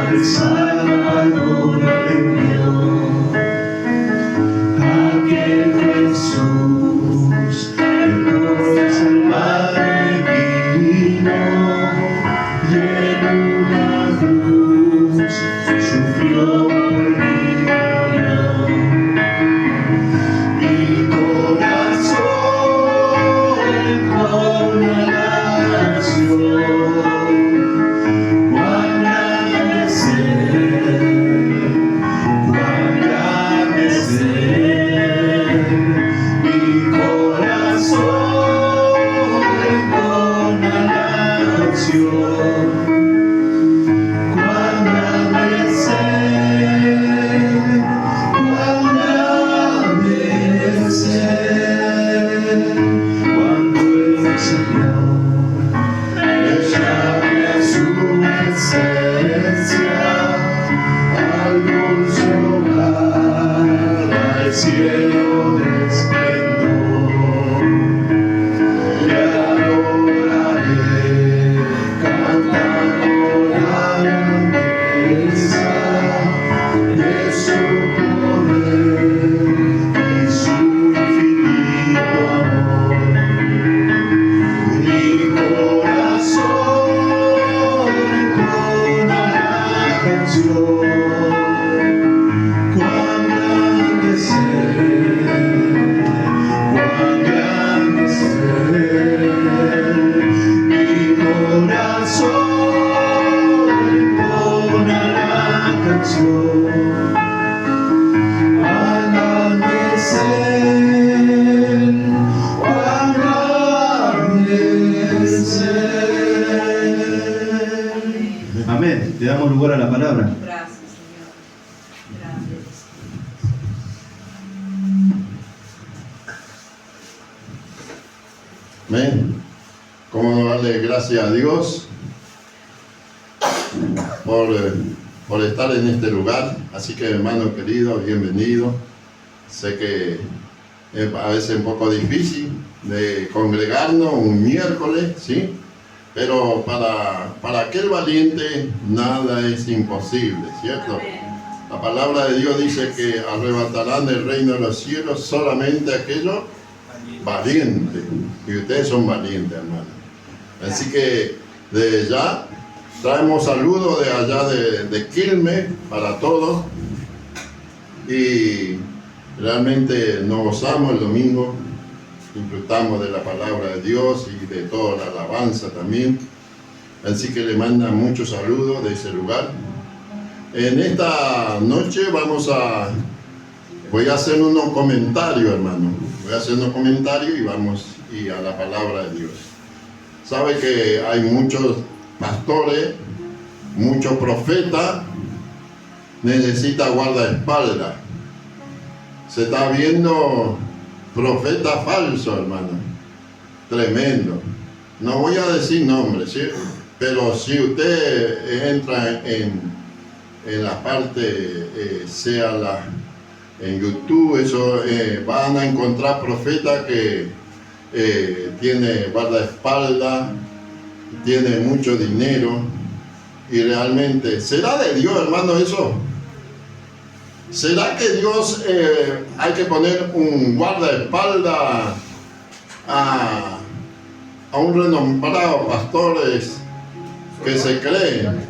al Salvador envió, aquel Jesús que por salvarme vino, y en una cruz sufrió por mí. Mi corazón entona la canción. Cielo de esplendor, le adoraré, cantando la grandeza de su poder y su infinito amor. Mi corazón entona la canción. Amén. Le damos lugar a la palabra. Gracias, Señor. Gracias. Amén. ¿Cómo darle gracias a Dios por estar en este lugar? Así que, hermano querido, bienvenido. Sé que es a veces un poco difícil de congregarnos un miércoles, ¿sí? Pero para aquel valiente nada es imposible, ¿cierto? Amén. La palabra de Dios dice que arrebatarán del reino de los cielos solamente aquellos valientes. Y ustedes son valientes, hermano. Así que desde ya traemos saludos de allá de Quilmes para todos. Y realmente nos gozamos el domingo. Disfrutamos de la palabra de Dios y de toda la alabanza también. Así que le mandan muchos saludos de ese lugar. En esta noche voy a hacer unos comentarios, hermano. Voy a hacer unos comentarios y vamos a la palabra de Dios. Sabe que hay muchos pastores, muchos profetas, necesita guardaespaldas. Se está viendo profeta falso, hermano. Tremendo. No voy a decir nombres, ¿sí? Pero si usted entra en la parte, en YouTube, eso, van a encontrar profetas que tiene guardaespaldas, tiene mucho dinero, y realmente, ¿será de Dios, hermano, eso? ¿Será que Dios hay que poner un guardaespaldas a un renombrado pastores que se creen?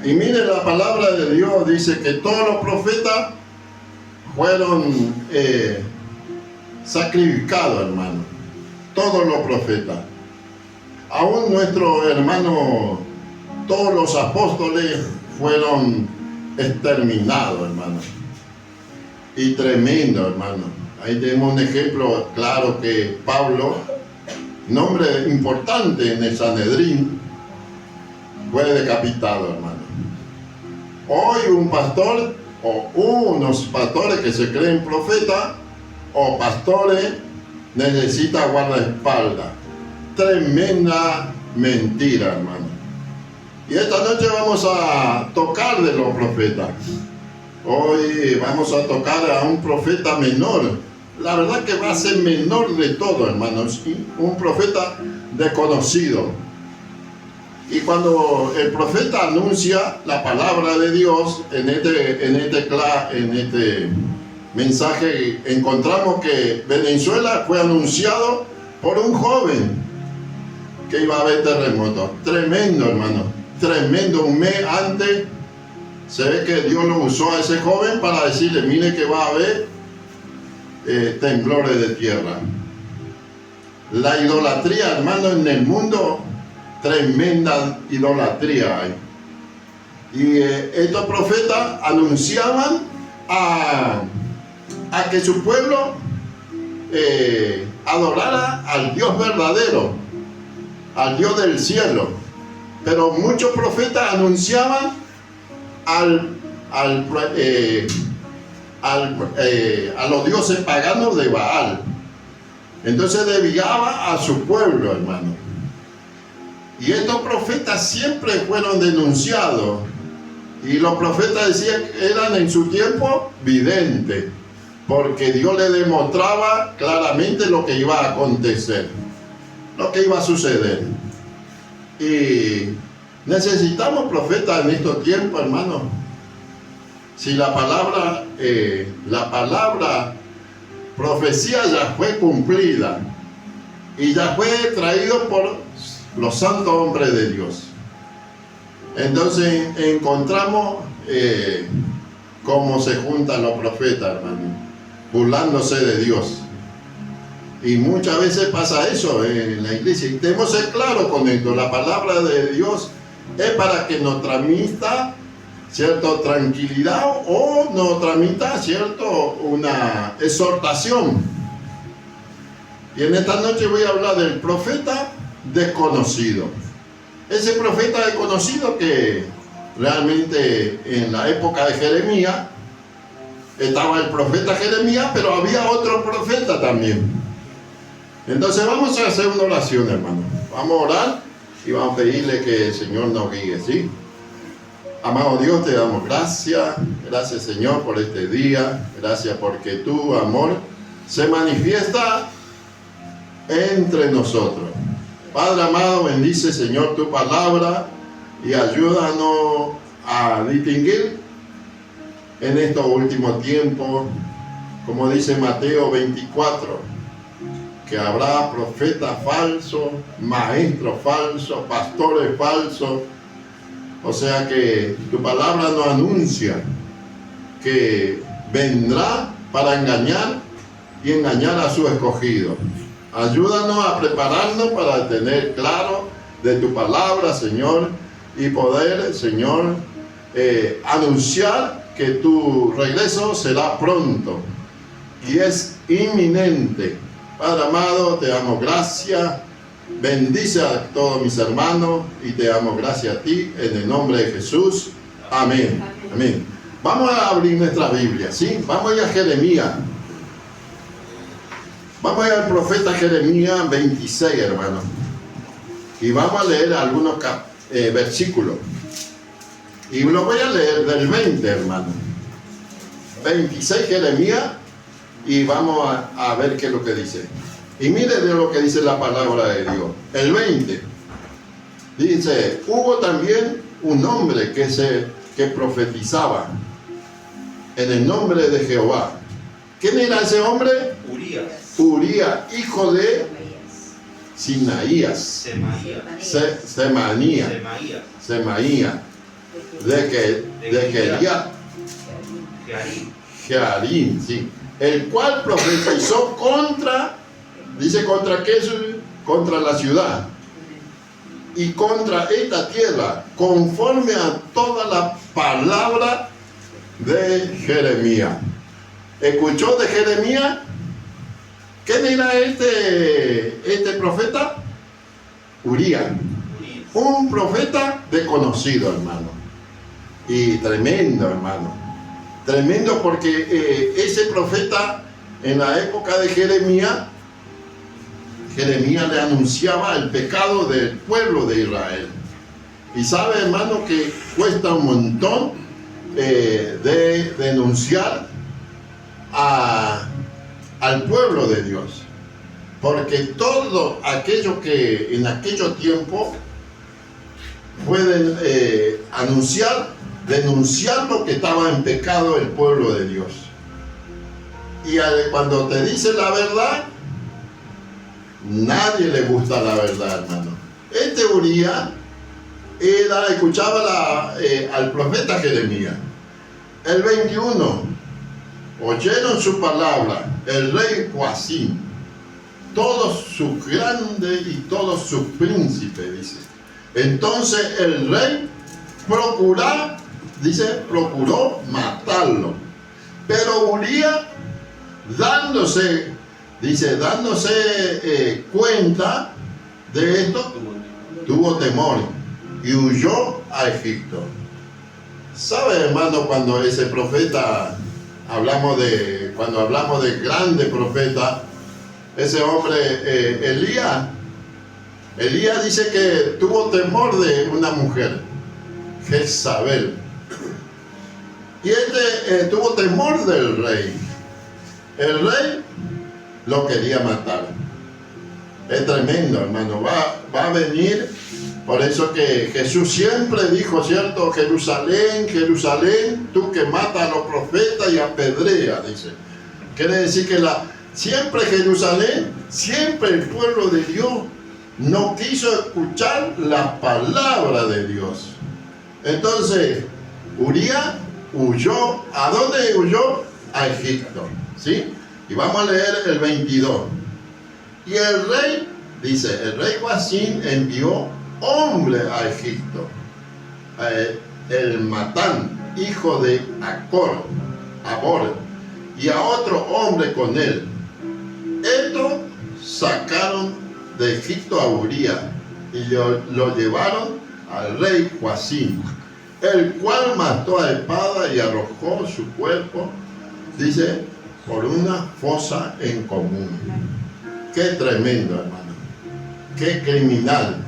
Y mire, la palabra de Dios dice que todos los profetas fueron sacrificados, hermano. Todos los profetas. Aún nuestros hermanos, todos los apóstoles fueron exterminados, hermano. Y tremendo, hermano. Ahí tenemos un ejemplo claro que Pablo, nombre importante en el Sanedrín, fue decapitado, hermano. Hoy un pastor o unos pastores que se creen profetas o pastores necesita guardaespaldas. Tremenda mentira, hermano. Y esta noche vamos a tocar de los profetas. Hoy vamos a tocar a un profeta menor. La verdad que va a ser menor de todo, hermanos. Un profeta desconocido. Y cuando el profeta anuncia la palabra de Dios en este mensaje, encontramos que Venezuela fue anunciado por un joven que iba a haber terremoto. Tremendo, hermano, tremendo. Un mes antes se ve que Dios lo usó a ese joven para decirle, mire que va a haber temblores de tierra. La idolatría, hermano, en el mundo, tremenda idolatría hay. Y estos profetas anunciaban a que su pueblo adorara al Dios verdadero, al Dios del cielo. Pero muchos profetas anunciaban a los dioses paganos de Baal. Entonces desviaba a su pueblo, hermano. Y estos profetas siempre fueron denunciados. Y los profetas decían que eran en su tiempo videntes, porque Dios le demostraba claramente lo que iba a acontecer, lo que iba a suceder. Y necesitamos profetas en estos tiempos, hermano. Si la palabra profecía ya fue cumplida y ya fue traído por los santos hombres de Dios. Entonces encontramos cómo se juntan los profetas, hermano, burlándose de Dios. Y muchas veces pasa eso en la iglesia. Y tenemos que ser claros con esto. La palabra de Dios es para que nos transmita cierta tranquilidad o nos transmita una exhortación. Y en esta noche voy a hablar del profeta desconocido. Ese profeta desconocido que realmente en la época de Jeremías estaba el profeta Jeremías, pero había otro profeta también. Entonces vamos a hacer una oración, hermano. Vamos a orar y vamos a pedirle que el Señor nos guíe, ¿sí? Amado Dios, te damos gracias. Gracias, Señor, por este día. Gracias porque tu amor se manifiesta entre nosotros. Padre amado, bendice, Señor, tu palabra y ayúdanos a distinguir en estos últimos tiempos, como dice Mateo 24, que habrá profetas falsos, maestros falsos, pastores falsos. O sea que tu palabra nos anuncia que vendrá para engañar y engañar a su escogido. Ayúdanos a prepararnos para tener claro de tu palabra, Señor, y poder, Señor, anunciar que tu regreso será pronto y es inminente. Padre amado, te damos gracias. Bendice a todos mis hermanos y te damos gracias a ti en el nombre de Jesús. Amén. Amén. Vamos a abrir nuestra Biblia, ¿sí? Vamos a ir a Jeremías. Vamos a ir al profeta Jeremías 26, hermano. Y vamos a leer algunos versículos. Y lo voy a leer del 20, hermano. 26 Jeremías. Y vamos a ver qué es lo que dice. Y mire de lo que dice la palabra de Dios. El 20 dice: hubo también un hombre que profetizaba en el nombre de Jehová. ¿Quién era ese hombre? Urías, hijo de Sinaías. Semaías. De Jearim, sí. El cual profetizó contra qué, contra la ciudad y contra esta tierra, conforme a toda la palabra de Jeremías. ¿Escuchó de Jeremías? ¿Quién era este profeta? Urías, un profeta desconocido, hermano, y tremendo, hermano. Tremendo porque ese profeta en la época de Jeremías le anunciaba el pecado del pueblo de Israel. Y sabe, hermano, que cuesta un montón de denunciar al pueblo de Dios. Porque todo aquello que en aquellos tiempos fue denunciar lo que estaba en pecado el pueblo de Dios. Y cuando te dice la verdad, nadie le gusta la verdad, hermano. Este Urías escuchaba al profeta Jeremías. El 21, oyeron su palabra el rey Joacim, todos sus grandes y todos sus príncipes, dice. Entonces el rey procuró matarlo. Pero Urías, dándose cuenta de esto, tuvo temor y huyó a Egipto. ¿Sabe, hermano, cuando ese profeta, cuando hablamos de grande profeta, ese hombre, Elías dice que tuvo temor de una mujer, Jezabel. Y tuvo temor del rey. El rey lo quería matar. Es tremendo, hermano. Va a venir. Por eso que Jesús siempre dijo, ¿cierto? Jerusalén, Jerusalén, tú que matas a los profetas y apedreas, dice. Quiere decir que siempre Jerusalén, siempre el pueblo de Dios no quiso escuchar la palabra de Dios. Entonces, Urías huyó. ¿A dónde huyó? A Egipto, ¿sí? Y vamos a leer el 22. Y el rey, dice, el rey Joacim envió hombre a Egipto, el Matán, hijo de Abor, y a otro hombre con él. Estos sacaron de Egipto a Urías y lo llevaron al rey Joacim, el cual mató a espada y arrojó su cuerpo, dice, por una fosa en común. Qué tremendo, hermano. Qué criminal.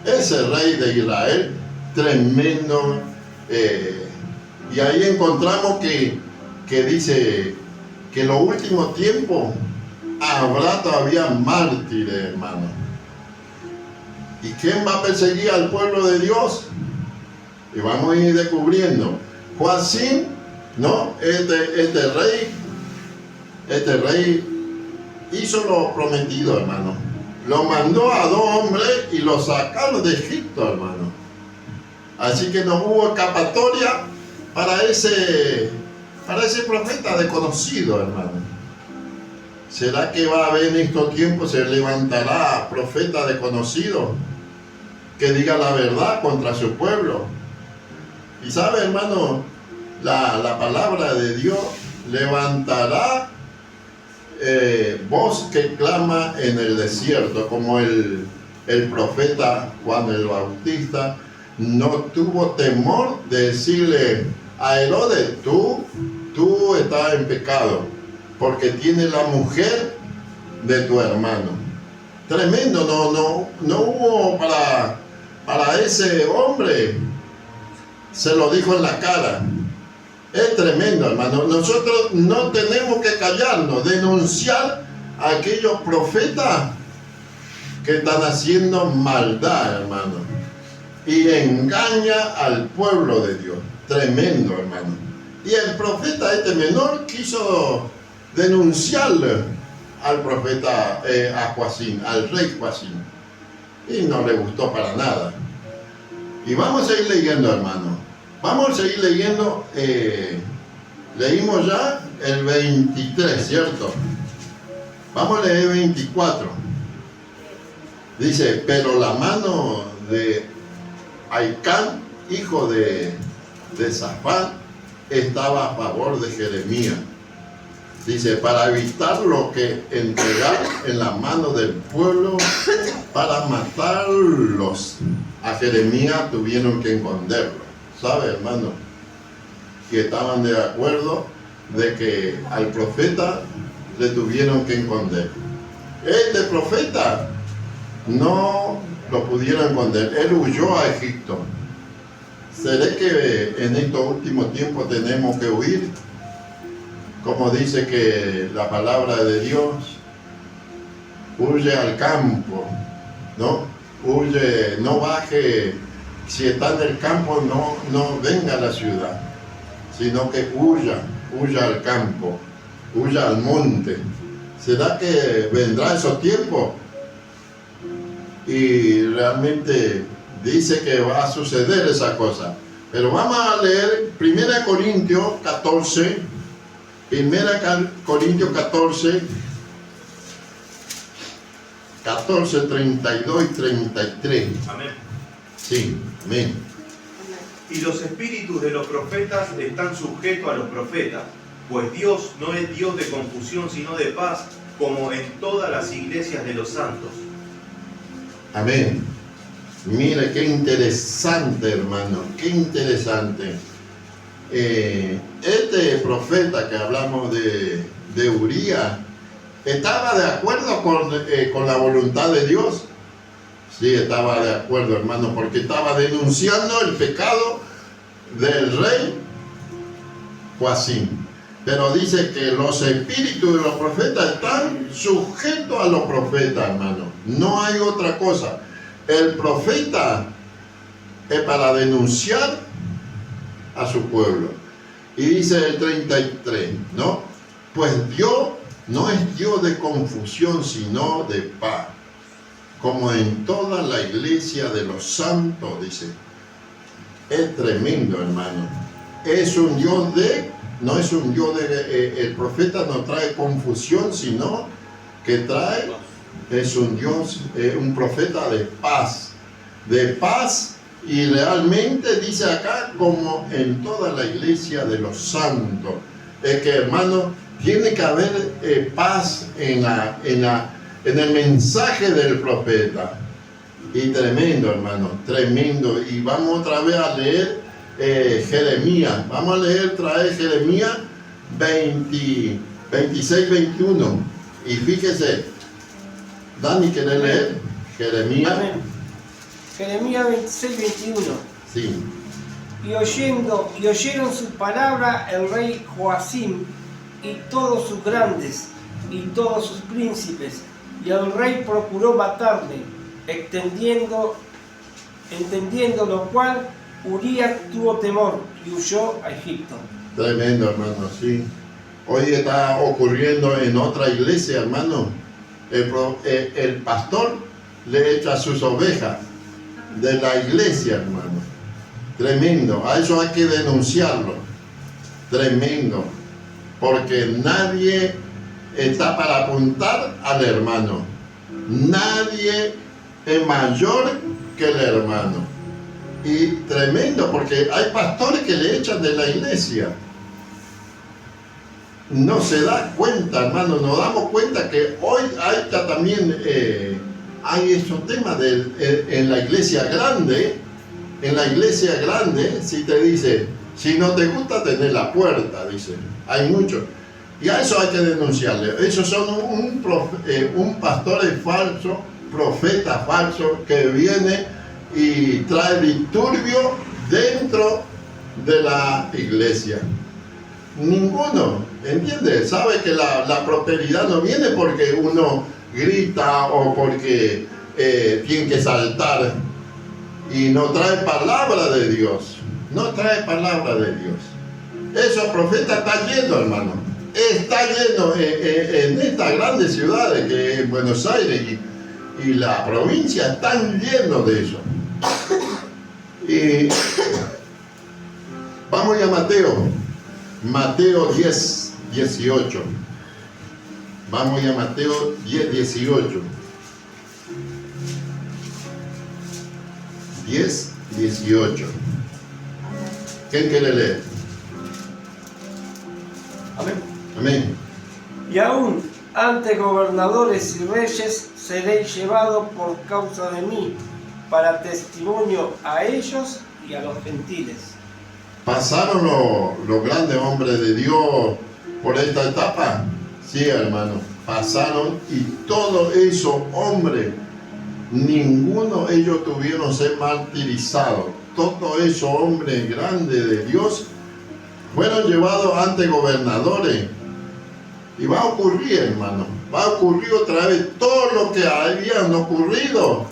Ese rey de Israel, tremendo. Y ahí encontramos que dice que en los últimos tiempos habrá todavía mártires, hermano. ¿Y quién va a perseguir al pueblo de Dios? Y vamos a ir descubriendo. Joacim, ¿no? Este rey hizo lo prometido, hermano. Lo mandó a 2 hombres y lo sacaron de Egipto, hermano. Así que no hubo escapatoria para ese profeta desconocido, hermano. ¿Será que va a haber en estos tiempos, se levantará profeta desconocido que diga la verdad contra su pueblo? Y sabe, hermano, la palabra de Dios levantará voz que clama en el desierto, como el profeta Juan el Bautista no tuvo temor de decirle a Herodes, tú estás en pecado, porque tienes la mujer de tu hermano. Tremendo, no hubo para ese hombre, se lo dijo en la cara. Es tremendo, hermano. Nosotros no tenemos que callarnos, denunciar a aquellos profetas que están haciendo maldad, hermano, y engaña al pueblo de Dios. Tremendo, hermano. Y el profeta menor quiso denunciarle al profeta a Joacim, al rey Joacim, y no le gustó para nada. Y vamos a seguir leyendo, hermano. Vamos a seguir leyendo. Leímos ya el 23, ¿cierto? Vamos a leer 24. Dice, pero la mano de Aicán, hijo de Safán, estaba a favor de Jeremías. Dice, para evitar lo que entregar en la mano del pueblo para matarlos. A Jeremías tuvieron que esconderlo. ¿Sabe, hermano? Y estaban de acuerdo de que al profeta le tuvieron que esconder. Este profeta no lo pudieron esconder. Él huyó a Egipto. ¿Será que en estos últimos tiempos tenemos que huir? Como dice que la palabra de Dios, huye al campo, ¿no? Huye, no baje si está en el campo, no venga a la ciudad, sino que huya al campo, huya al monte. ¿Será que vendrá esos tiempos? Y realmente dice que va a suceder esa cosa. Pero vamos a leer 1 Corintios 14, 1 Corintios 14, 32 y 33. Amén. Sí, amén. Y los espíritus de los profetas están sujetos a los profetas, pues Dios no es Dios de confusión, sino de paz, como en todas las iglesias de los santos. Amén. Mire, qué interesante, hermano, qué interesante. Este profeta que hablamos de Urías, ¿estaba de acuerdo con la voluntad de Dios? Sí, estaba de acuerdo, hermano, porque estaba denunciando el pecado del rey Joacim. Pero dice que los espíritus de los profetas están sujetos a los profetas, hermano. No hay otra cosa. El profeta es para denunciar a su pueblo. Y dice el 33, ¿no? Pues Dios no es Dios de confusión, sino de paz, como en toda la iglesia de los santos, dice. Es tremendo, hermano. Es un Dios no es un Dios el profeta no trae confusión, sino que es un Dios, un profeta de paz, y realmente dice acá, como en toda la iglesia de los santos. Es que, hermano, tiene que haber paz en el mensaje del profeta. Y tremendo, hermano, tremendo. Y vamos otra vez a leer Jeremías. Vamos a leer otra vez Jeremías 26, 21. Y fíjese, Dani, ¿quiere leer? Jeremías. Amén. Jeremías 26, 21. Sí. Y oyeron su palabra el rey Joacim y todos sus grandes y todos sus príncipes, y el rey procuró matarle, entendiendo lo cual Urías tuvo temor y huyó a Egipto. Tremendo, hermano, sí. Hoy está ocurriendo en otra iglesia, hermano. El pastor le echa sus ovejas de la iglesia, hermano. Tremendo. A eso hay que denunciarlo. Tremendo. Porque nadie está para apuntar al hermano. Nadie es mayor que el hermano. Y tremendo, porque hay pastores que le echan de la iglesia. No se da cuenta, hermano, nos damos cuenta que hoy hay también hay esos temas en la iglesia grande. En la iglesia grande, si te dice, si no te gusta, tenés la puerta, dice. Hay muchos. Y a eso hay que denunciarle. Esos son un pastor falso, profeta falso, que viene y trae disturbio dentro de la iglesia. Ninguno, ¿entiendes? Sabe que la prosperidad no viene porque uno grita o porque tiene que saltar, y no trae palabra de Dios. No trae palabra de Dios. Esos profetas están llenos, hermano. Está lleno en estas grandes ciudades, que es Buenos Aires y la provincia, están llenos de eso. Y vamos a Mateo 10, 18. Vamos a Mateo 10, 18. 10, 18. ¿Quién quiere leer? Amén. Amén. Y aún ante gobernadores y reyes seréis llevados por causa de mí, para testimonio a ellos y a los gentiles. ¿Pasaron los grandes hombres de Dios por esta etapa? Sí, hermano, pasaron, y todos esos hombres, ninguno de ellos tuvieron ser martirizados. Todos esos hombres grandes de Dios fueron llevados ante gobernadores. Y va a ocurrir, hermano, va a ocurrir otra vez todo lo que habían ocurrido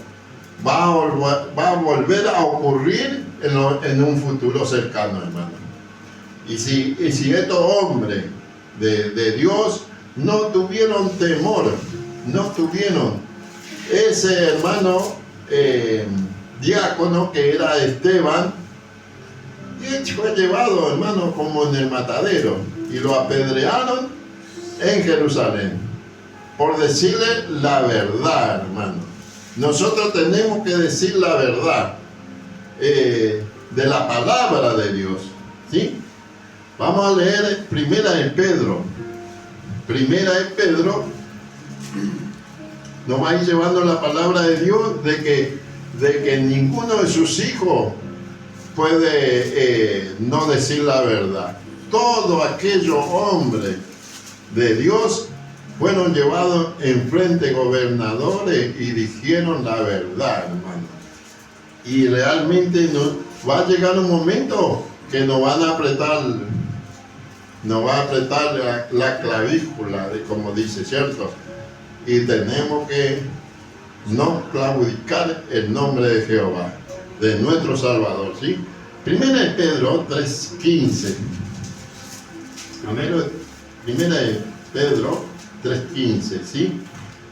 va a volver a ocurrir en un futuro cercano, hermano. Y si estos hombres de Dios no tuvieron temor, no tuvieron ese hermano diácono que era Esteban, y él fue llevado, hermano, como en el matadero, y lo apedrearon en Jerusalén por decirle la verdad, hermano. Nosotros tenemos que decir la verdad de la palabra de Dios, ¿sí? Vamos a leer Primera de Pedro. Primera de Pedro nos va a ir llevando la palabra de Dios de que ninguno de sus hijos puede no decir la verdad. Todos aquellos hombres de Dios fueron llevados enfrente gobernadores y dijeron la verdad, hermano. Y realmente va a llegar un momento que nos van a apretar, la clavícula, como dice, ¿cierto? Y tenemos que no claudicar el nombre de Jehová, de nuestro Salvador, ¿sí? Primera de Pedro 3:15. Primera de Pedro 3:15, ¿sí?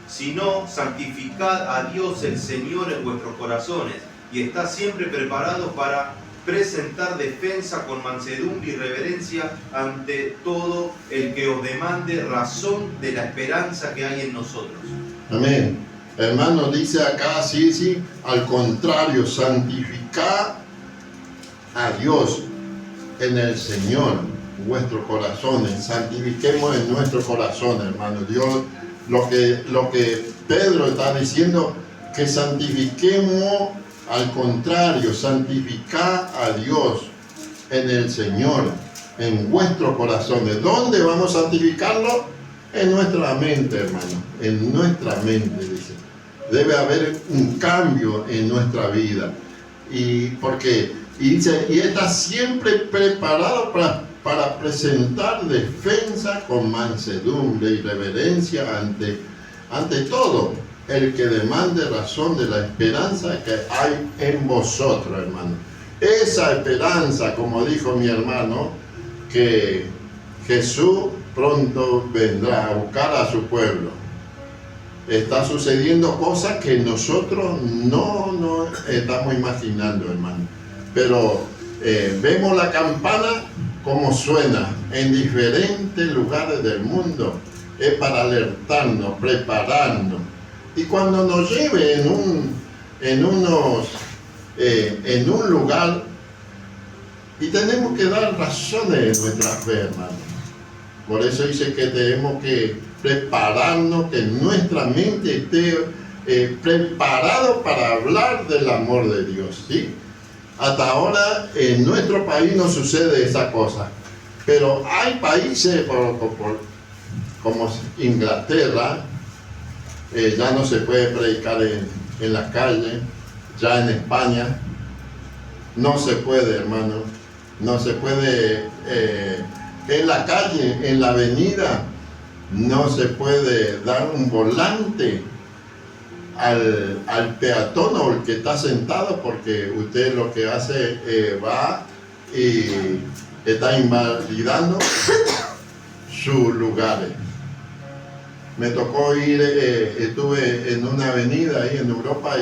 Sino santificad a Dios el Señor en vuestros corazones y estad siempre preparados para presentar defensa con mansedumbre y reverencia ante todo el que os demande razón de la esperanza que hay en nosotros. Amén. Hermano, dice acá, sí, al contrario, santificad a Dios en el Señor, vuestros corazones, santifiquemos en nuestro corazón, hermano. Dios, lo que Pedro está diciendo, que santifiquemos, al contrario, santificad a Dios en el Señor, en vuestros corazones. ¿Dónde vamos a santificarlo? En nuestra mente, hermano, en nuestra mente, dice. Debe haber un cambio en nuestra vida. Y dice, y está siempre preparado para presentar defensa con mansedumbre y reverencia ante todo el que demande razón de la esperanza que hay en vosotros, hermano. Esa esperanza, como dijo mi hermano, que Jesús pronto vendrá a buscar a su pueblo. Está sucediendo cosas que nosotros no estamos imaginando, hermano. Pero vemos la campana como suena en diferentes lugares del mundo. Es para alertarnos, prepararnos. Y cuando nos lleve en un lugar, y tenemos que dar razones de nuestra fe, hermano. Por eso dice que tenemos que prepararnos, que nuestra mente esté preparado para hablar del amor de Dios, ¿sí? Hasta ahora en nuestro país no sucede esa cosa, pero hay países como Inglaterra, ya no se puede predicar en la calle, ya en España no se puede, hermano, no se puede en la calle, en la avenida, no se puede dar un volante al peatón o el que está sentado, porque usted lo que hace va y está invalidando sus lugares. Me tocó ir, estuve en una avenida ahí en Europa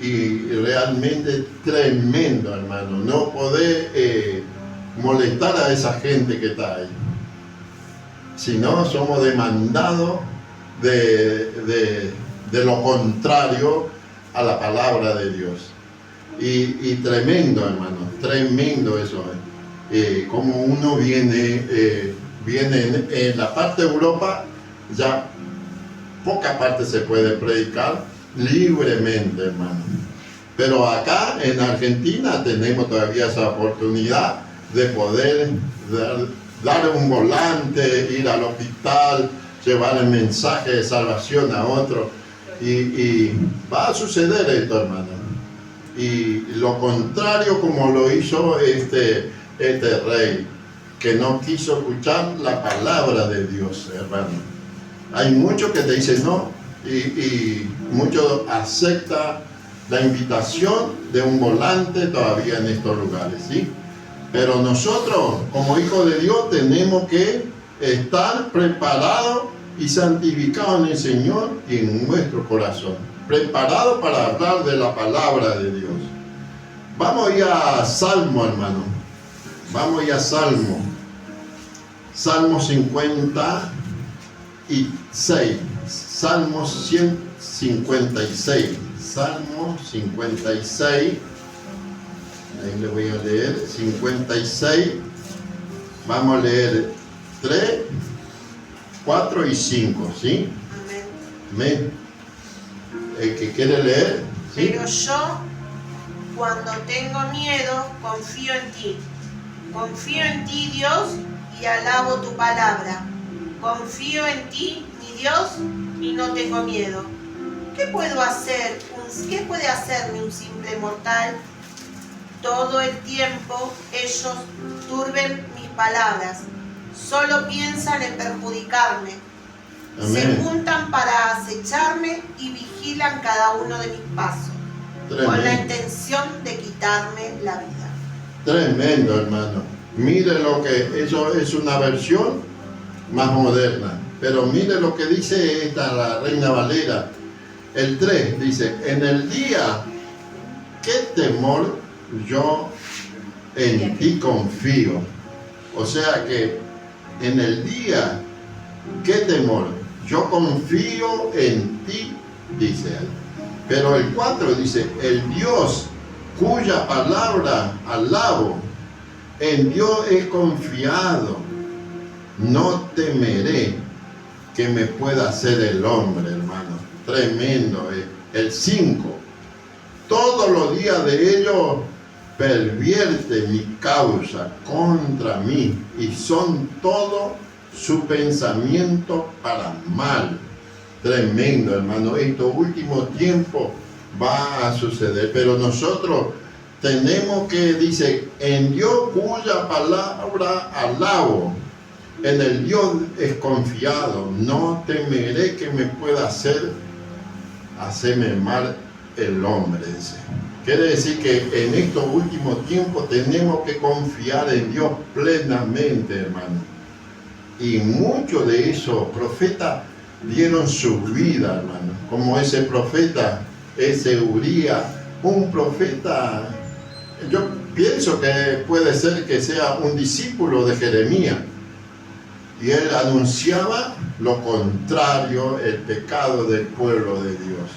y realmente tremendo, hermano, no poder molestar a esa gente que está ahí. Si no, somos demandados de lo contrario a la palabra de Dios. Y tremendo, hermano, tremendo eso. Como uno viene en la parte de Europa, ya poca parte se puede predicar libremente, hermano. Pero acá en Argentina tenemos todavía esa oportunidad de poder dar un volante, ir al hospital, llevar el mensaje de salvación a otro. Y va a suceder esto, hermano. Y lo contrario como lo hizo este rey, que no quiso escuchar la palabra de Dios, hermano. Hay muchos que te dicen no, y muchos aceptan la invitación de un volante todavía en estos lugares, ¿sí? Pero nosotros, como hijos de Dios, tenemos que estar preparados y santificados en el Señor y en nuestro corazón. Preparados para hablar de la palabra de Dios. Vamos a ir a Salmo, hermano. Vamos a ir a Salmo. Salmo 56. Salmo 156. Salmo 56. Ahí le voy a leer. 56. Vamos a leer 3, 4 y 5. ¿Sí? Amén. El que quiere leer. ¿Sí? Pero yo, cuando tengo miedo, confío en ti. Confío en ti, Dios, y alabo tu palabra. Confío en ti, mi Dios, y no tengo miedo. ¿Qué puedo hacer? ¿Qué puede hacerme un simple mortal? Todo el tiempo ellos turben mis palabras. Solo piensan en perjudicarme. Se Amén. juntan para acecharme y vigilan cada uno de mis pasos, con la Tremendo. intención de quitarme la vida. Tremendo, hermano. Mire lo que, eso es una versión más moderna. Pero mire lo que dice esta, la Reina Valera. El 3 dice, en el día, qué temor yo en ti confío. O sea que en el día, qué temor yo confío en ti, dice él. Pero el 4 dice, el Dios cuya palabra alabo, en Dios he confiado, no temeré que me pueda hacer el hombre, hermano. Tremendo. El 5, todos los días de ellos pervierte mi causa contra mí y son todo su pensamiento para mal. Tremendo, hermano. Estos últimos tiempos va a suceder, pero nosotros tenemos que, dice, en Dios cuya palabra alabo, en el Dios es confiado, no temeré que me pueda hacerme mal el hombre, dice. Quiere decir que en estos últimos tiempos tenemos que confiar en Dios plenamente, hermano. Y muchos de esos profetas dieron su vida, hermano. Como ese profeta, ese Urías, un profeta, yo pienso que puede ser que sea un discípulo de Jeremías. Y él anunciaba lo contrario, el pecado del pueblo de Dios.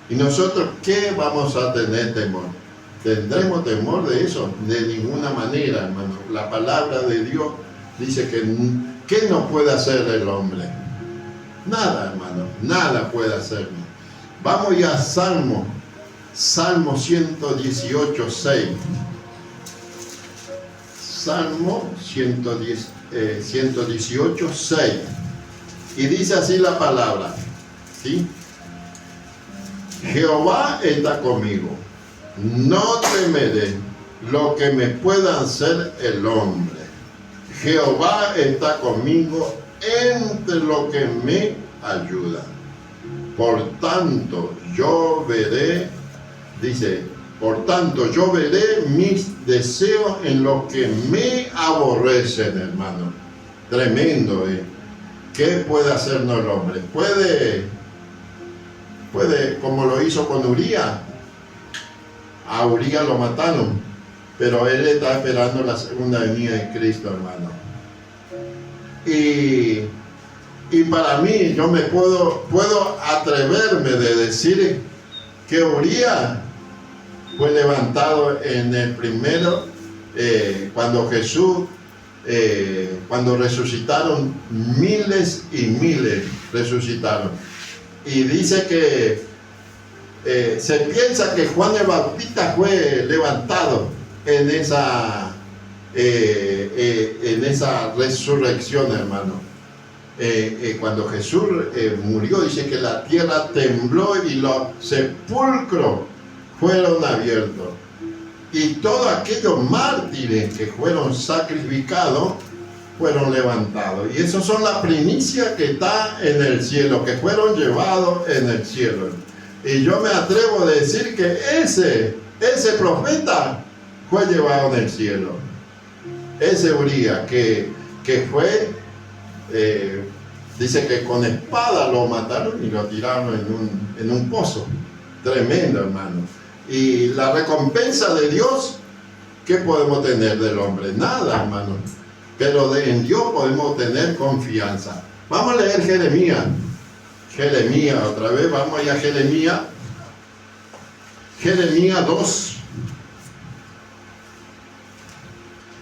¿Y nosotros qué vamos a tener temor? ¿Tendremos temor de eso? De ninguna manera, hermano. La palabra de Dios dice que ¿qué no puede hacer el hombre? Nada, hermano, nada puede hacerlo. Vamos ya a Salmo 118, 6. Salmo 118, 6. Y dice así la palabra, ¿sí? Jehová está conmigo, no temeré lo que me pueda hacer el hombre. Jehová está conmigo entre lo que me ayuda. Por tanto, yo veré, dice, por tanto, yo veré mis deseos en lo que me aborrecen, hermano. Tremendo, ¿eh? ¿Qué puede hacernos el hombre? Puede, como lo hizo con Urías. A Urías lo mataron, pero él está esperando la segunda venida de Cristo, hermano. Y para mí, yo me puedo atreverme de decir que Urías fue levantado en el primero, cuando Jesús, cuando resucitaron, miles y miles resucitaron. Y dice que se piensa que Juan el Bautista fue levantado en esa resurrección, hermano. Cuando Jesús murió, dice que la tierra tembló y los sepulcros fueron abiertos. Y todos aquellos mártires que fueron sacrificados fueron levantados. Y esos son las primicias que están en el cielo, que fueron llevados en el cielo. Y yo me atrevo a decir que ese profeta fue llevado en el cielo. Ese Urías que fue, dice que con espada lo mataron y lo tiraron en un pozo. Tremendo, hermano. Y la recompensa de Dios, ¿qué podemos tener del hombre? Nada, hermano. Pero en Dios podemos tener confianza. Vamos a leer Jeremías. Jeremías, otra vez, vamos allá a Jeremías. Jeremías 2.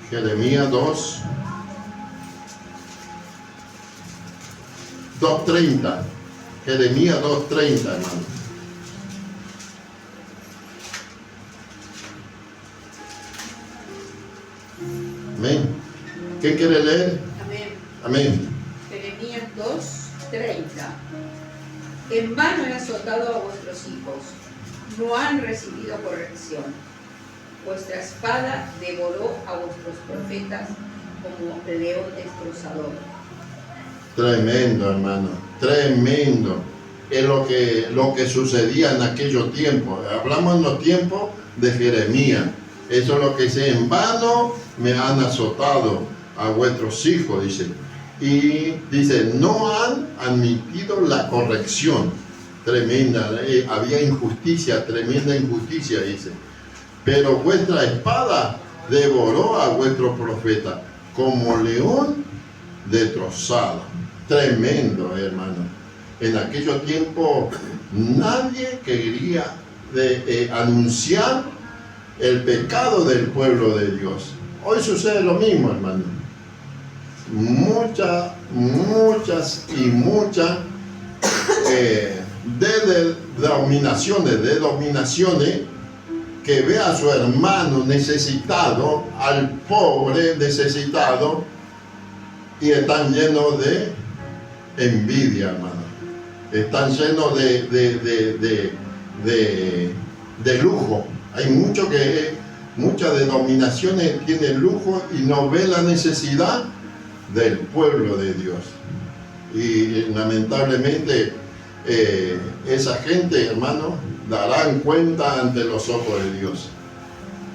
Jeremías 2. 2:30. Jeremías 2:30, hermano. Amén. ¿Qué quiere leer? Amén. Amén. Jeremías 2:30. En vano he azotado a vuestros hijos, no han recibido corrección. Vuestra espada devoró a vuestros profetas como león destrozador. Tremendo, hermano, tremendo. Es lo que sucedía en aquellos tiempos. Hablamos en los tiempos de Jeremías. Eso es lo que dice: en vano me han azotado a vuestros hijos, dice. Y dice, no han admitido la corrección. Tremenda, había injusticia, tremenda injusticia, dice. Pero vuestra espada devoró a vuestro profeta como león destrozado. Tremendo, hermano. En aquellos tiempos nadie quería anunciar el pecado del pueblo de Dios. Hoy sucede lo mismo, hermano. Muchas denominaciones que ve a su hermano necesitado, al pobre necesitado, y están llenos de envidia, hermano. Están llenos de lujo. Hay muchas denominaciones tienen lujo y no ven la necesidad del pueblo de Dios. Y lamentablemente esa gente, hermano, darán cuenta ante los ojos de Dios.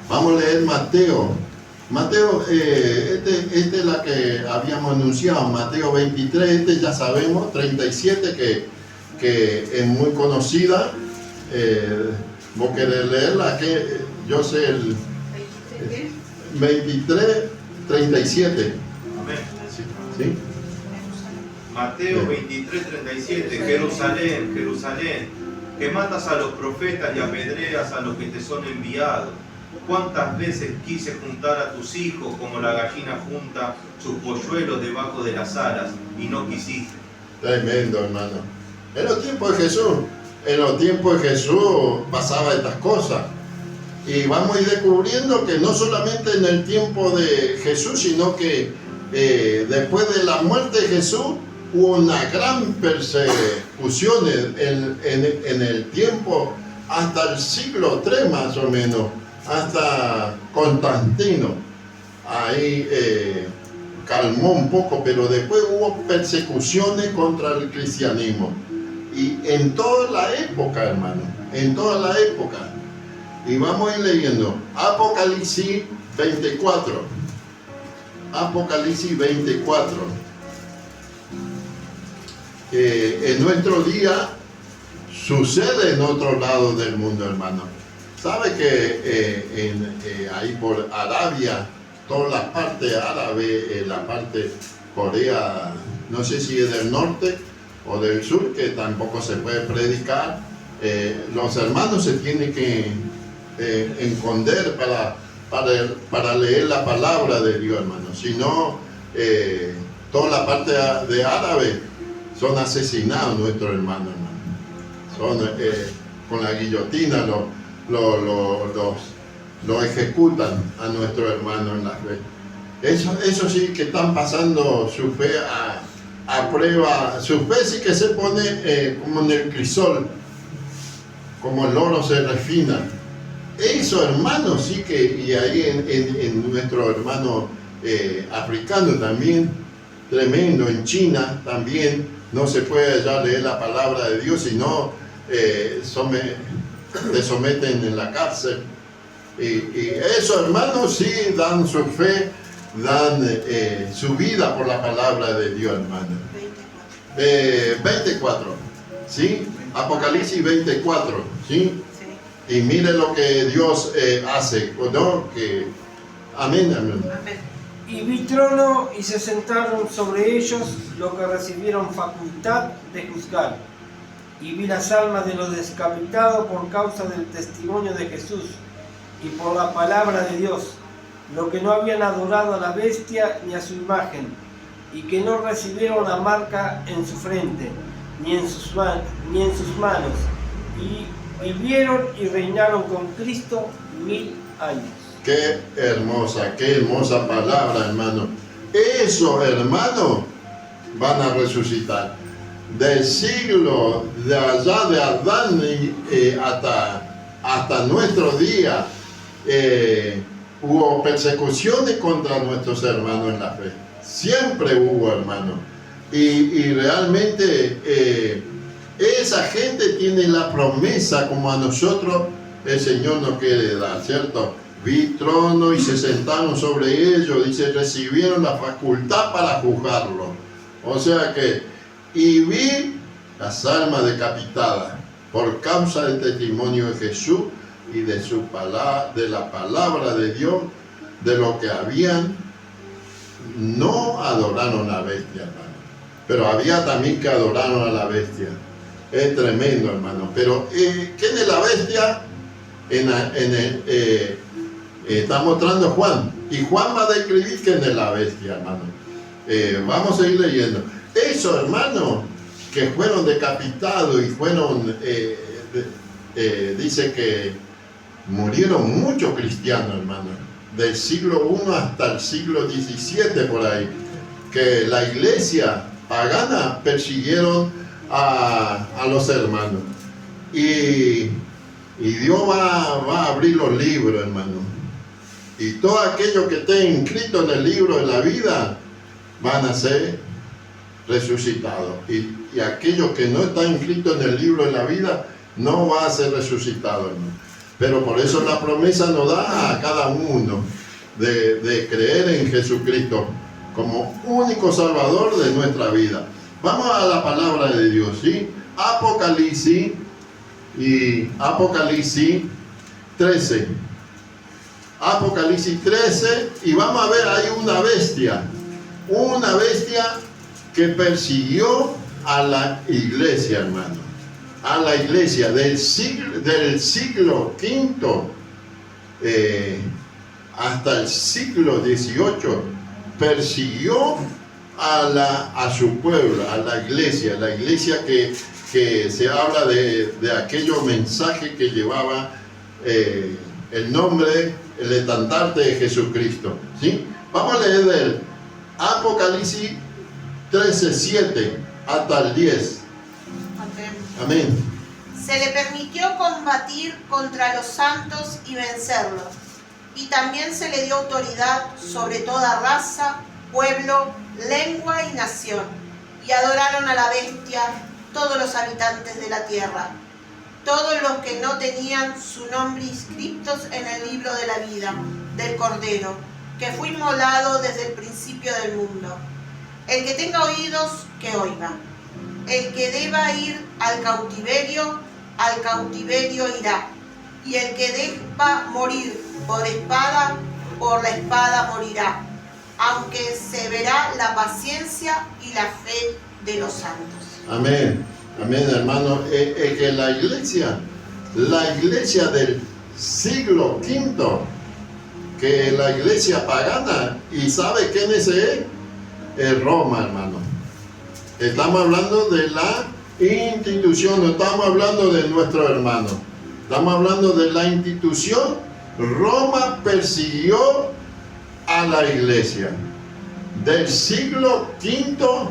Vamos a leer Mateo. Mateo, esta es la que habíamos anunciado, Mateo 23, ya sabemos, 37, que es muy conocida. ¿Vos querés leerla? Que yo sé el 23, 37. Amén. ¿Sí? Mateo 23:37. Jerusalén, Jerusalén, que matas a los profetas y apedreas a los que te son enviados. ¿Cuántas veces quise juntar a tus hijos como la gallina junta sus polluelos debajo de las alas y no quisiste? Tremendo, hermano. En los tiempos de Jesús pasaba estas cosas. Y vamos a ir descubriendo que no solamente en el tiempo de Jesús, sino que después de la muerte de Jesús hubo una gran persecución en el tiempo hasta el siglo III más o menos, hasta Constantino. Ahí calmó un poco, pero después hubo persecuciones contra el cristianismo. Y en toda la época, hermano, en toda la época. Y vamos a ir leyendo Apocalipsis 24. Apocalipsis 24. En nuestro día sucede en otro lado del mundo, hermano. ¿Sabe que ahí por Arabia, toda la parte árabe, la parte Corea, no sé si es del norte o del sur, que tampoco se puede predicar, los hermanos se tienen que esconder para leer la palabra de Dios, hermano. Si no, toda la parte de árabe son asesinados nuestros hermanos, hermano. Son con la guillotina lo ejecutan a nuestros hermanos en la fe. Eso sí que están pasando su fe a prueba. Su fe sí que se pone como en el crisol, como el oro se refina. Eso, hermano, sí que, y ahí en nuestro hermano africano también, tremendo, en China también, no se puede ya leer la palabra de Dios, sino te someten en la cárcel. Y eso, hermanos, sí dan su fe, dan su vida por la palabra de Dios, hermano. 24, ¿sí? Apocalipsis 24, ¿sí? Sí. Y mire lo que Dios hace, ¿no? Amén, amén. Amén. Y vi trono y se sentaron sobre ellos los que recibieron facultad de juzgar. Y vi las almas de los descapitados por causa del testimonio de Jesús y por la palabra de Dios, los que no habían adorado a la bestia ni a su imagen, y que no recibieron la marca en su frente ni en sus manos, y vivieron y reinaron con Cristo 1000 años. Qué hermosa palabra, hermano. Eso, hermano, van a resucitar. Del siglo de allá de Adán hasta nuestro día, hubo persecuciones contra nuestros hermanos en la fe. Siempre hubo, hermano. Y realmente esa gente tiene la promesa como a nosotros el Señor nos quiere dar, ¿cierto? Vi trono y se sentaron sobre ellos, dice, recibieron la facultad para juzgarlo. O sea que, y vi las almas decapitadas por causa del testimonio de Jesús y de la palabra de Dios, de lo que habían, no adoraron a la bestia, hermano. Pero había también que adoraron a la bestia. Es tremendo, hermano. Pero, ¿quién es la bestia? Está mostrando Juan, y Juan va a describir quién es la bestia, hermano. Vamos a ir leyendo. Eso, hermano, que fueron decapitados y fueron, dice que murieron muchos cristianos, hermano, del siglo I hasta el siglo XVII por ahí, que la iglesia pagana persiguieron a los hermanos. Y Dios va a abrir los libros, hermano. Y todos aquellos que estén inscritos en el libro de la vida van a ser resucitados. Y aquellos que no están inscritos en el libro de la vida no van a ser resucitados, hermano. Pero por eso la promesa nos da a cada uno de creer en Jesucristo como único Salvador de nuestra vida. Vamos a la palabra de Dios, ¿sí? Apocalipsis 13. Apocalipsis 13, y vamos a ver, hay una bestia que persiguió a la iglesia, hermano, a la iglesia del siglo V hasta el siglo XVIII, persiguió a su pueblo, a la iglesia que se habla de aquellos mensajes que llevaba el nombre, el estandarte de Jesucristo, ¿sí? Vamos a leer del Apocalipsis 13:7 hasta el 10. Amén. Se le permitió combatir contra los santos y vencerlos, y también se le dio autoridad sobre toda raza, pueblo, lengua y nación, y adoraron a la bestia todos los habitantes de la tierra, todos los que no tenían su nombre inscritos en el libro de la vida del Cordero, que fue inmolado desde el principio del mundo. El que tenga oídos, que oiga. El que deba ir al cautiverio irá. Y el que deba morir por la espada morirá, aunque se verá la paciencia y la fe de los santos. Amén. Amén, hermano. Es que la iglesia del siglo V, que la iglesia pagana, ¿y sabe quién es él? Es Roma, hermano. Estamos hablando de la institución, no estamos hablando de nuestro hermano. Estamos hablando de la institución. Roma persiguió a la iglesia del siglo V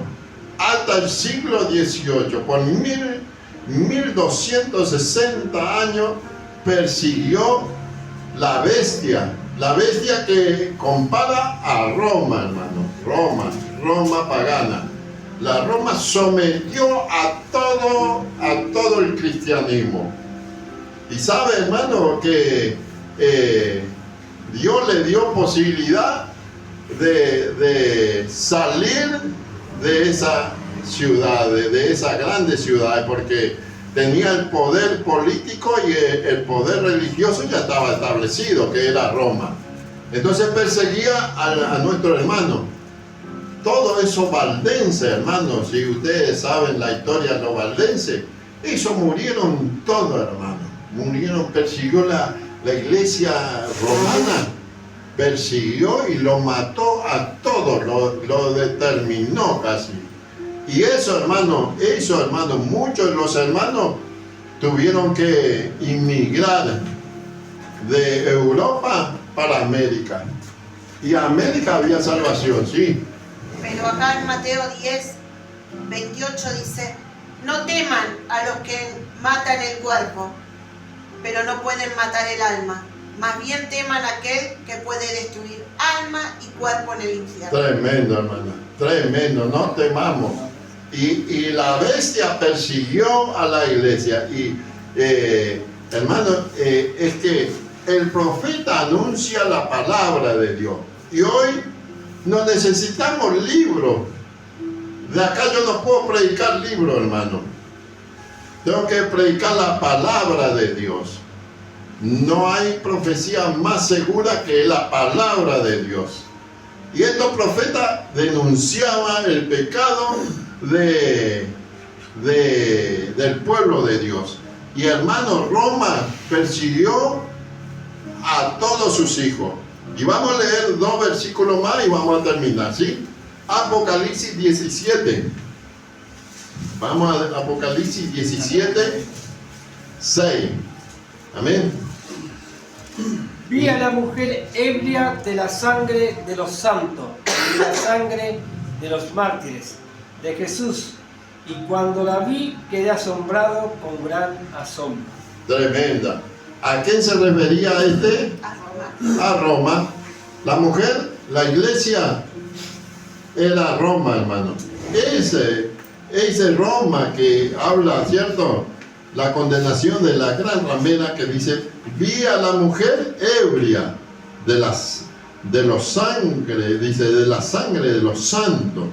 hasta el siglo XVIII, por 1260 años persiguió la bestia que compara a Roma, hermano, Roma pagana. La Roma sometió a todo el cristianismo. Y sabe, hermano, que Dios le dio posibilidad de salir de esa ciudad, de esa grande ciudad, porque tenía el poder político y el poder religioso ya estaba establecido, que era Roma. Entonces perseguía a nuestro hermano. Todos esos valdenses, hermanos, si ustedes saben la historia de los valdenses, esos murieron todos, hermanos. Murieron, persiguió la iglesia romana, persiguió y lo mató a todos, lo determinó casi. Y eso, hermano, muchos de los hermanos tuvieron que inmigrar de Europa para América. Y a América había salvación, sí. Pero acá en Mateo 10, 28 dice, no teman a los que matan el cuerpo, pero no pueden matar el alma. Más bien teman a aquel que puede destruir alma y cuerpo en el infierno. Tremendo, hermano, tremendo, no temamos. Y la bestia persiguió a la iglesia. Y hermano, es que el profeta anuncia la palabra de Dios. Y hoy no necesitamos libros. De acá yo no puedo predicar libros, hermano. Tengo que predicar la palabra de Dios. No hay profecía más segura que la palabra de Dios. Y estos profetas denunciaban el pecado del pueblo de Dios. Y hermano, Roma persiguió a todos sus hijos. Y vamos a leer 2 versículos más y vamos a terminar, ¿sí? Apocalipsis 17. Vamos a Apocalipsis 17, 6. Amén. Vi a la mujer ebria de la sangre de los santos, de la sangre de los mártires, de Jesús. Y cuando la vi, quedé asombrado con gran asombro. Tremenda. ¿A quién se refería este? A Roma. La mujer, la iglesia, era Roma, hermano. Ese Roma que habla, ¿cierto? La condenación de la gran ramera que dice, vi a la mujer ebria de los sangre, dice, de la sangre de los santos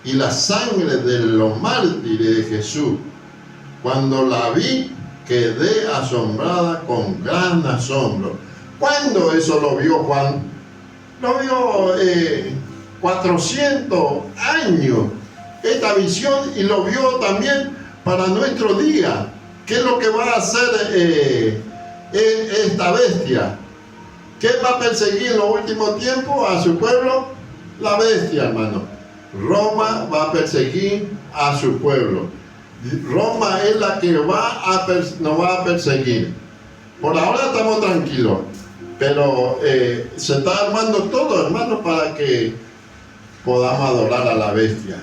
y la sangre de los mártires de Jesús. Cuando la vi, quedé asombrada con gran asombro. ¿Cuándo eso lo vio Juan? Lo vio 400 años esta visión, y lo vio también para nuestro día. ¿Qué es lo que va a hacer esta bestia? ¿Qué va a perseguir en los últimos tiempos a su pueblo? La bestia, hermano. Roma va a perseguir a su pueblo. Roma es la que nos va a perseguir. Por ahora estamos tranquilos, pero se está armando todo, hermano, para que podamos adorar a la bestia.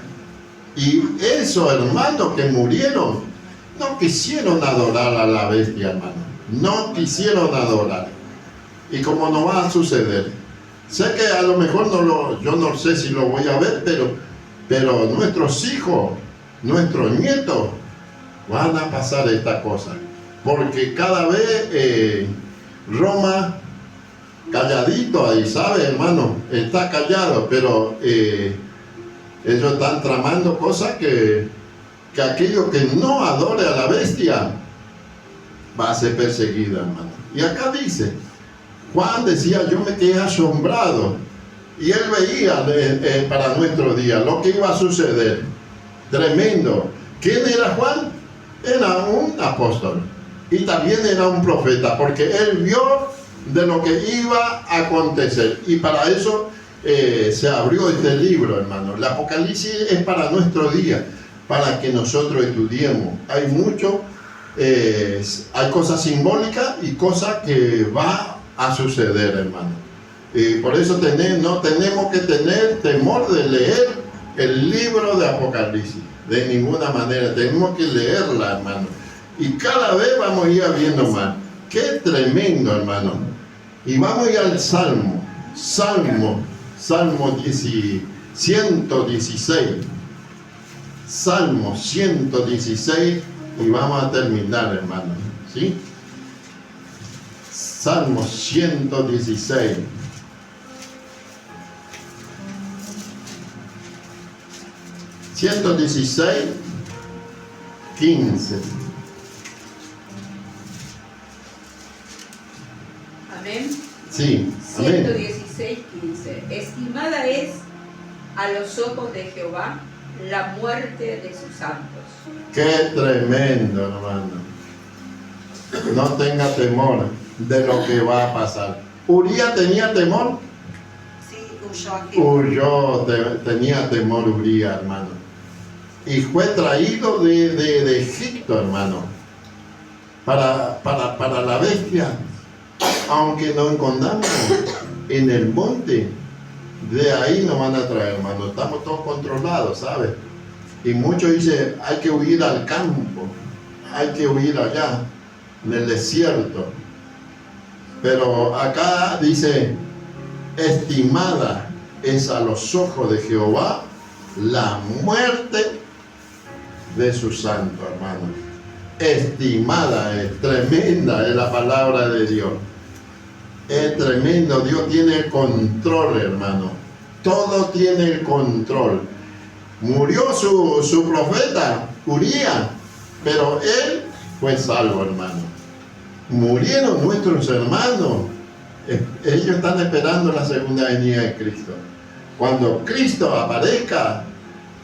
Y esos hermanos que murieron no quisieron adorar a la bestia, hermano. No quisieron adorar. Y como no va a suceder, sé que a lo mejor yo no sé si lo voy a ver, pero nuestros hijos, nuestros nietos van a pasar esta cosa. Porque cada vez Roma, calladito ahí, ¿sabe, hermano? Está callado, pero ellos están tramando cosas que aquello que no adore a la bestia va a ser perseguido, hermano. Y acá dice, Juan decía, yo me quedé asombrado, y él veía para nuestro día lo que iba a suceder. Tremendo. ¿Quién era Juan? Era un apóstol y también era un profeta, porque él vio de lo que iba a acontecer, y para eso se abrió este libro, hermano. El Apocalipsis es para nuestro día, para que nosotros estudiemos. Hay mucho, hay cosas simbólicas y cosas que va a suceder, hermano. Y por eso no tenemos que tener temor de leer el libro de Apocalipsis, de ninguna manera. Tenemos que leerla, hermano. Y cada vez vamos a ir viendo más. Qué tremendo, hermano. Y vamos a ir al Salmo 116. Salmo 116 y vamos a terminar, hermano. ¿Sí? Salmo 116. (116, 15). Amén. Sí, amén. 116, 15. Estimada es a los ojos de Jehová la muerte de sus santos. Qué tremendo, hermano. No tenga temor de lo que va a pasar. ¿Uría tenía temor? Sí, huyó aquí. Tenía temor Uría, hermano. Y fue traído de Egipto, hermano, para la bestia. Aunque nos encontramos en el monte, de ahí nos van a traer, hermano. Estamos todos controlados, ¿sabes? Y muchos dicen, hay que huir al campo, hay que huir allá, en el desierto. Pero acá dice, estimada es a los ojos de Jehová la muerte de su santo, hermano. Estimada es, tremenda es la palabra de Dios. Es tremendo, Dios tiene el control, hermano. Todo tiene el control. Murió su profeta, Uría, pero él fue salvo, hermano. Murieron nuestros hermanos. Ellos están esperando la segunda venida de Cristo. Cuando Cristo aparezca,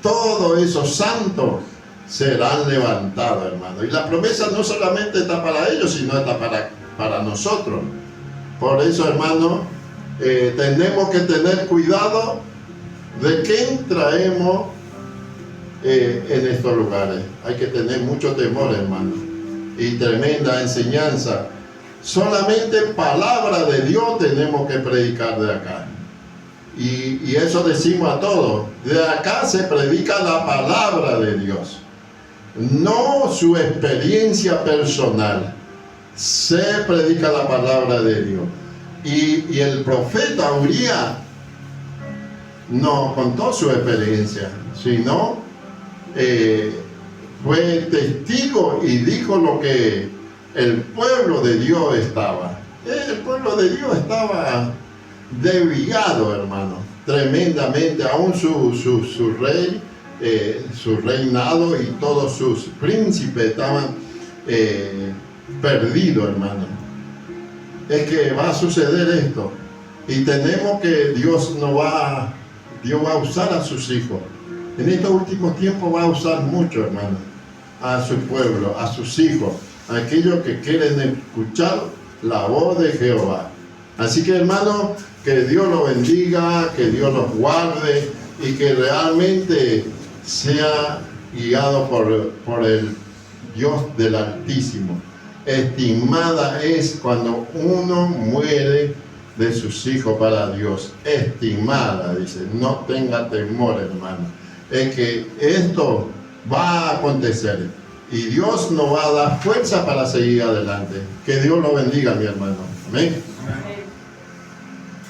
todos esos santos serán levantados, hermano. Y la promesa no solamente está para ellos, sino está para nosotros. Por eso, hermano, tenemos que tener cuidado de quién traemos en estos lugares. Hay que tener mucho temor, hermano, y tremenda enseñanza. Solamente palabra de Dios tenemos que predicar de acá. Y eso decimos a todos. De acá se predica la palabra de Dios, no su experiencia personal. Se predica la palabra de Dios. Y el profeta Uría no contó su experiencia, sino fue testigo y dijo lo que el pueblo de Dios estaba. El pueblo de Dios estaba desviado, hermano, tremendamente. Aún su rey, su reinado y todos sus príncipes estaban perdido, hermano. Es que va a suceder esto y tenemos que Dios va a usar a sus hijos. En estos últimos tiempos va a usar mucho, hermano, a su pueblo, a sus hijos, a aquellos que quieren escuchar la voz de Jehová. Así que, hermano, que Dios los bendiga, que Dios los guarde y que realmente sea guiado por el Dios del Altísimo. Estimada es cuando uno muere de sus hijos para Dios. Estimada, dice, no tenga temor, hermano. Es que esto va a acontecer y Dios nos va a dar fuerza para seguir adelante. Que Dios lo bendiga, mi hermano. Amén.